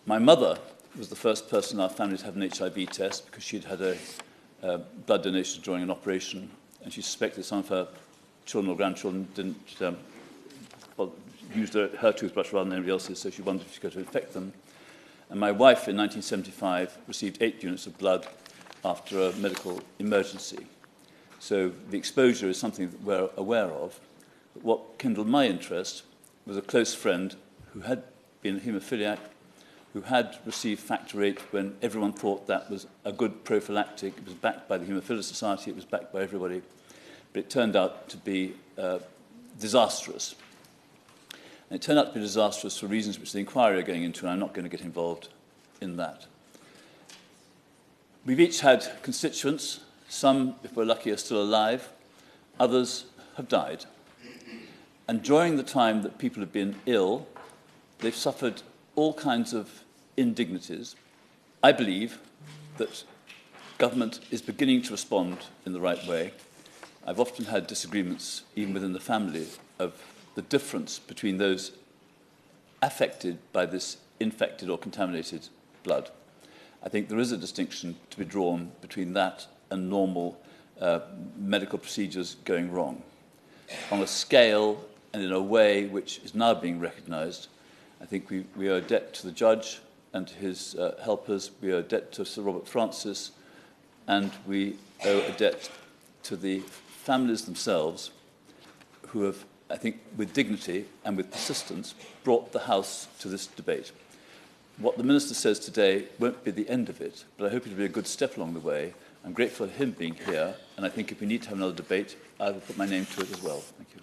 My mother was the first person in our family to have an HIV test because she'd had a blood donation during an operation, and she suspected some of her children or grandchildren didn't use her toothbrush rather than anybody else's, so she wondered if she could infect them. And my wife, in 1975, received 8 units of blood after a medical emergency. So the exposure is something that we're aware of. But what kindled my interest was a close friend who had been a haemophiliac, who had received factor VIII when everyone thought that was a good prophylactic. It was backed by the Haemophilia Society, it was backed by everybody. But it turned out to be disastrous. And it turned out to be disastrous for reasons which the inquiry are going into, and I'm not going to get involved in that. We've each had constituents. Some, if we're lucky, are still alive. Others have died. And during the time that people have been ill, they've suffered all kinds of indignities. I believe that government is beginning to respond in the right way. I've often had disagreements, even within the family, of the difference between those affected by this infected or contaminated blood. I think there is a distinction to be drawn between that and normal medical procedures going wrong. On a scale and in a way which is now being recognised, I think we owe a debt to the judge and to his helpers, we owe a debt to Sir Robert Francis, and we owe a debt to the families themselves who have, I think, with dignity and with persistence, brought the House to this debate. What the Minister says today won't be the end of it, but I hope it'll be a good step along the way. I'm grateful for him being here, and I think if we need to have another debate, I will put my name to it as well. Thank you.